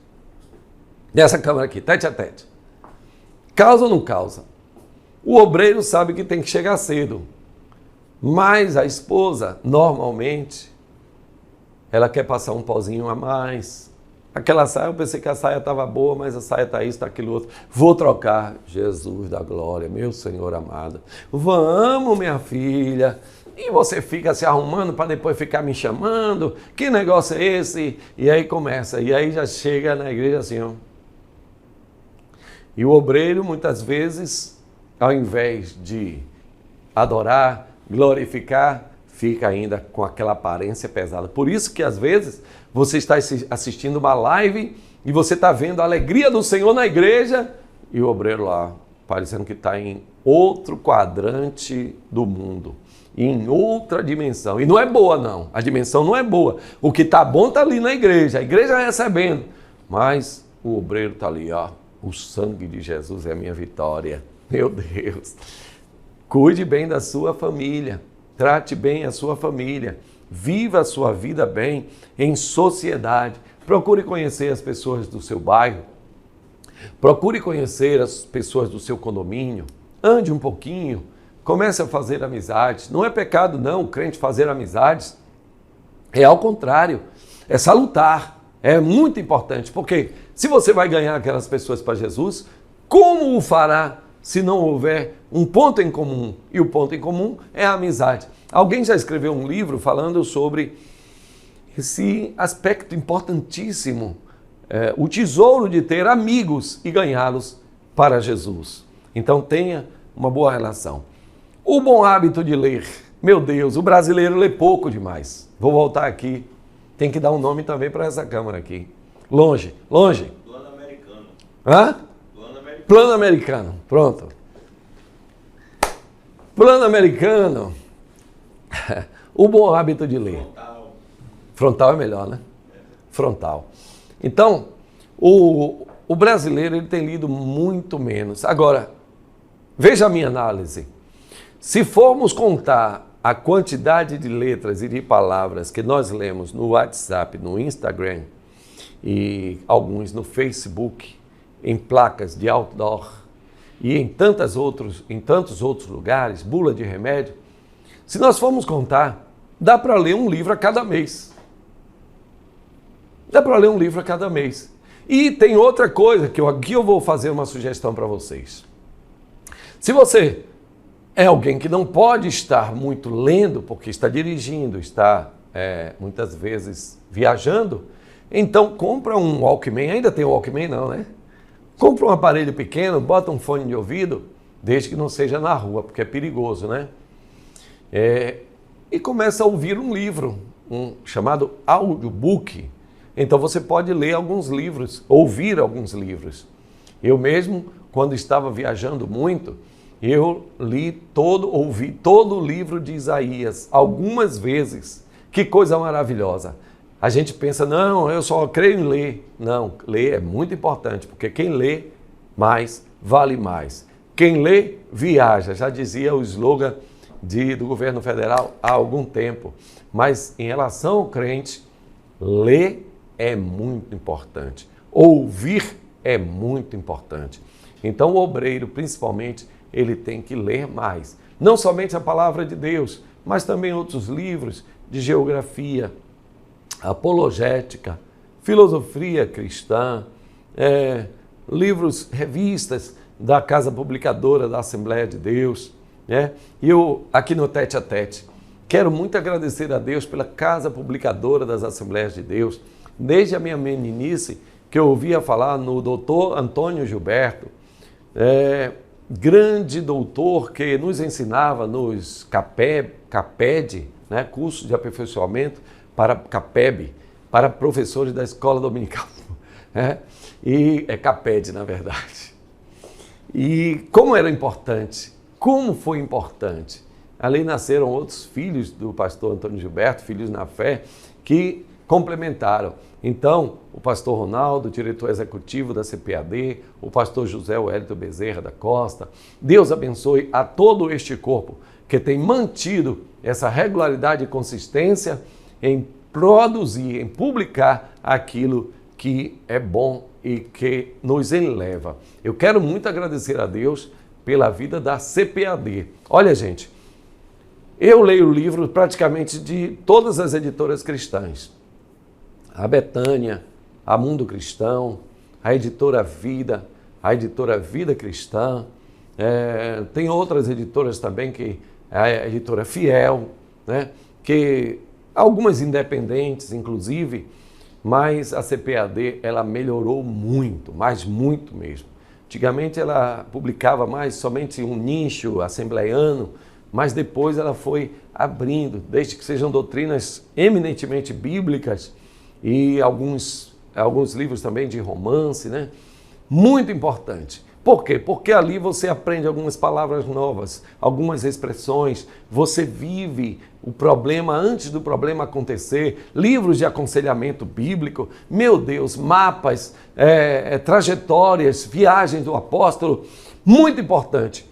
Nessa câmera aqui, tete a tete. Causa ou não causa? O obreiro sabe que tem que chegar cedo. Mas a esposa, normalmente, ela quer passar um pozinho a mais. Aquela saia, eu pensei que a saia estava boa, mas a saia está isso, está aquilo outro. Vou trocar. Jesus da glória, meu Senhor amado. Vamos, minha filha. E você fica se arrumando para depois ficar me chamando. Que negócio é esse? E aí começa. E aí já chega na igreja assim, ó. E o obreiro, muitas vezes, ao invés de adorar, glorificar, fica ainda com aquela aparência pesada. Por isso que, às vezes, você está assistindo uma live e você está vendo a alegria do Senhor na igreja e o obreiro lá, parecendo que está em outro quadrante do mundo, em outra dimensão. E não é boa, não. A dimensão não é boa. O que está bom está ali na igreja, a igreja recebendo. Mas o obreiro está ali, ó. O sangue de Jesus é a minha vitória. Meu Deus. Cuide bem da sua família. Trate bem a sua família. Viva a sua vida bem em sociedade. Procure conhecer as pessoas do seu bairro. Procure conhecer as pessoas do seu condomínio. Ande um pouquinho. Comece a fazer amizades. Não é pecado, não, o crente fazer amizades. É ao contrário. É salutar. É muito importante. Porque se você vai ganhar aquelas pessoas para Jesus, como o fará se não houver um ponto em comum? E o ponto em comum é a amizade. Alguém já escreveu um livro falando sobre esse aspecto importantíssimo, o tesouro de ter amigos e ganhá-los para Jesus. Então tenha uma boa relação. O bom hábito de ler. Meu Deus, o brasileiro lê pouco demais. Vou voltar aqui. Tem que dar um nome também para essa câmera aqui. Longe, longe. Plano americano. Hã? Plano americano. Plano americano, pronto. Plano americano. O bom hábito de ler. Frontal. Frontal é melhor, né? Frontal. Então, o brasileiro ele tem lido muito menos. Agora, veja a minha análise. Se formos contar a quantidade de letras e de palavras que nós lemos no WhatsApp, no Instagram e alguns no Facebook, em placas de outdoor e em tantos outros lugares, bula de remédio, se nós formos contar, dá para ler um livro a cada mês. Dá para ler um livro a cada mês. E tem outra coisa que aqui eu vou fazer uma sugestão para vocês. Se você é alguém que não pode estar muito lendo, porque está dirigindo, está muitas vezes viajando, então compra um Walkman, ainda tem o Walkman não, né? Compra um aparelho pequeno, bota um fone de ouvido, desde que não seja na rua, porque é perigoso, né? E começa a ouvir um livro, chamado audiobook. Então você pode ler alguns livros, ouvir alguns livros. Eu mesmo, quando estava viajando muito, eu ouvi todo o livro de Isaías, algumas vezes. Que coisa maravilhosa. A gente pensa, não, eu só creio em ler. Não, ler é muito importante, porque quem lê mais, vale mais. Quem lê, viaja. Já dizia o slogan do governo federal há algum tempo. Mas em relação ao crente, ler é muito importante. Ouvir é muito importante. Então o obreiro, principalmente, ele tem que ler mais. Não somente a palavra de Deus, mas também outros livros de geografia, apologética, filosofia cristã, livros, revistas da Casa Publicadora da Assembleia de Deus. E eu, aqui no Tete a Tete, quero muito agradecer a Deus pela Casa Publicadora das Assembleias de Deus. Desde a minha meninice, que eu ouvia falar no doutor Antônio Gilberto, grande doutor que nos ensinava nos CAPED, cursos de aperfeiçoamento para CAPEB, para professores da escola dominical. E é CAPED, na verdade. E como era importante, como foi importante. Ali nasceram outros filhos do pastor Antônio Gilberto, filhos na fé, que complementaram. Então, o pastor Ronaldo, diretor executivo da CPAD, o pastor José Wellington Bezerra da Costa. Deus abençoe a todo este corpo que tem mantido essa regularidade e consistência em produzir, em publicar aquilo que é bom e que nos eleva. Eu quero muito agradecer a Deus pela vida da CPAD. Olha, gente, eu leio livros praticamente de todas as editoras cristãs. A Betânia, a Mundo Cristão, a Editora Vida Cristã, tem outras editoras também, que a Editora Fiel, que algumas independentes, inclusive, mas a CPAD, ela melhorou muito, mas muito mesmo. Antigamente ela publicava mais somente um nicho assembleiano, mas depois ela foi abrindo, desde que sejam doutrinas eminentemente bíblicas e alguns livros também de romance, Muito importante. Por quê? Porque ali você aprende algumas palavras novas, algumas expressões, você vive o problema antes do problema acontecer, livros de aconselhamento bíblico, meu Deus, mapas, trajetórias, viagens do apóstolo, muito importante.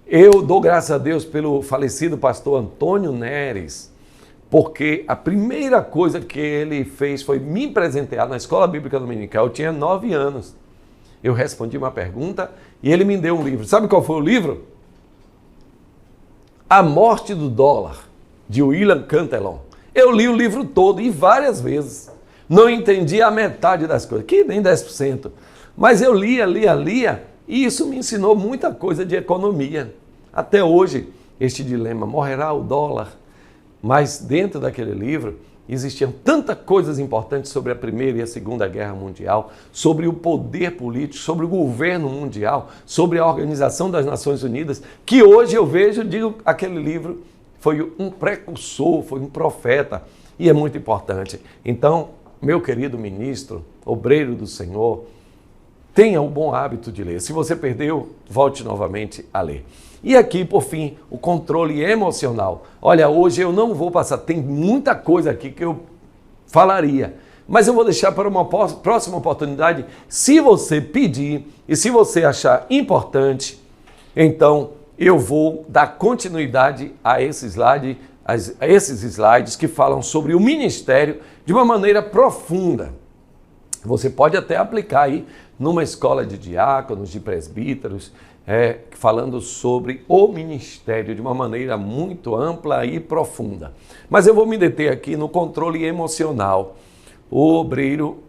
Eu dou graças a Deus pelo falecido pastor Antônio Neres, porque a primeira coisa que ele fez foi me presentear na Escola Bíblica Dominical. Eu tinha 9 anos. Eu respondi uma pergunta e ele me deu um livro. Sabe qual foi o livro? A Morte do Dólar, de William Cantillon. Eu li o livro todo e várias vezes. Não entendi a metade das coisas, que nem 10%. Mas eu lia e isso me ensinou muita coisa de economia. Até hoje, este dilema, morrerá o dólar? Mas dentro daquele livro existiam tantas coisas importantes sobre a Primeira e a Segunda Guerra Mundial, sobre o poder político, sobre o governo mundial, sobre a Organização das Nações Unidas, que hoje eu vejo, digo, aquele livro foi um precursor, foi um profeta, e é muito importante. Então, meu querido ministro, obreiro do Senhor, tenha o bom hábito de ler. Se você perdeu, volte novamente a ler. E aqui, por fim, o controle emocional. Olha, hoje eu não vou passar, tem muita coisa aqui que eu falaria, mas eu vou deixar para uma próxima oportunidade. Se você pedir e se você achar importante, então eu vou dar continuidade a esses slides que falam sobre o ministério de uma maneira profunda. Você pode até aplicar aí numa escola de diáconos, de presbíteros, falando sobre o ministério de uma maneira muito ampla e profunda. Mas eu vou me deter aqui no controle emocional. O obreiro,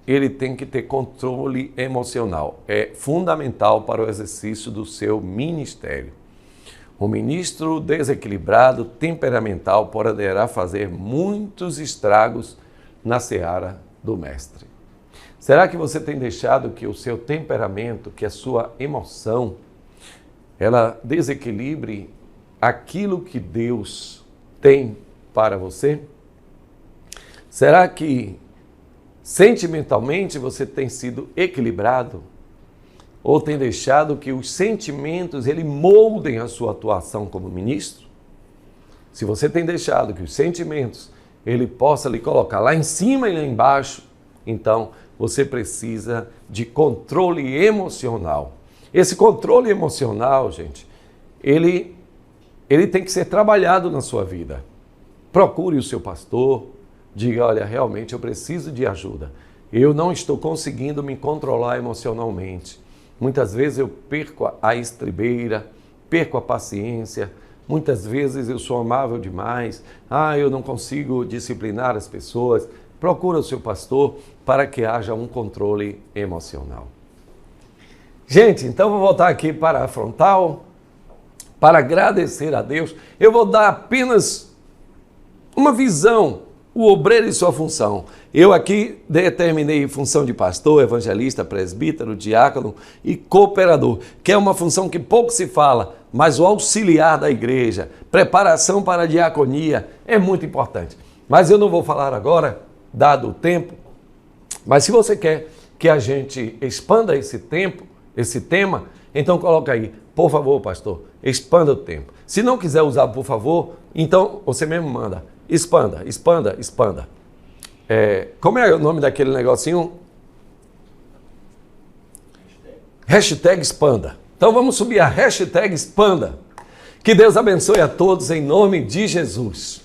ele tem que ter controle emocional. É fundamental para o exercício do seu ministério. Um ministro desequilibrado, temperamental, poderá fazer muitos estragos na seara do mestre. Será que você tem deixado que o seu temperamento, que a sua emoção, ela desequilibre aquilo que Deus tem para você? Será que sentimentalmente você tem sido equilibrado? Ou tem deixado que os sentimentos ele moldem a sua atuação como ministro? Se você tem deixado que os sentimentos ele possa lhe colocar lá em cima e lá embaixo, então você precisa de controle emocional. Esse controle emocional, gente, ele tem que ser trabalhado na sua vida. Procure o seu pastor, diga, olha, realmente eu preciso de ajuda. Eu não estou conseguindo me controlar emocionalmente. Muitas vezes eu perco a estribeira, perco a paciência. Muitas vezes eu sou amável demais. Eu não consigo disciplinar as pessoas. Procura o seu pastor para que haja um controle emocional. Gente, então vou voltar aqui para a frontal, para agradecer a Deus. Eu vou dar apenas uma visão, o obreiro e sua função. Eu aqui determinei função de pastor, evangelista, presbítero, diácono e cooperador, que é uma função que pouco se fala, mas o auxiliar da igreja, preparação para a diaconia é muito importante. Mas eu não vou falar agora, dado o tempo, mas se você quer que a gente expanda esse tema, então coloca aí, por favor, pastor, expanda o tempo. Se não quiser usar por favor, então você mesmo manda. Expanda. Como é o nome daquele negocinho? Hashtag expanda. Então vamos subir a hashtag expanda. Que Deus abençoe a todos em nome de Jesus.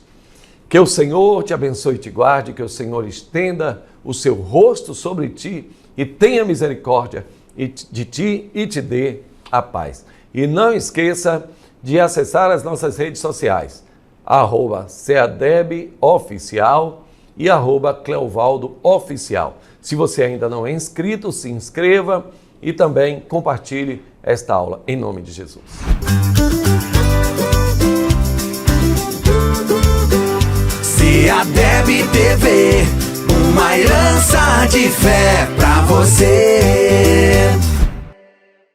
Que o Senhor te abençoe e te guarde, que o Senhor estenda o seu rosto sobre ti e tenha misericórdia de ti e te dê a paz. E não esqueça de acessar as nossas redes sociais. @seadebeoficial e @cleovaldooficial. Se você ainda não é inscrito, se inscreva e também compartilhe esta aula em nome de Jesus. Seadeb TV, uma herança de fé pra você.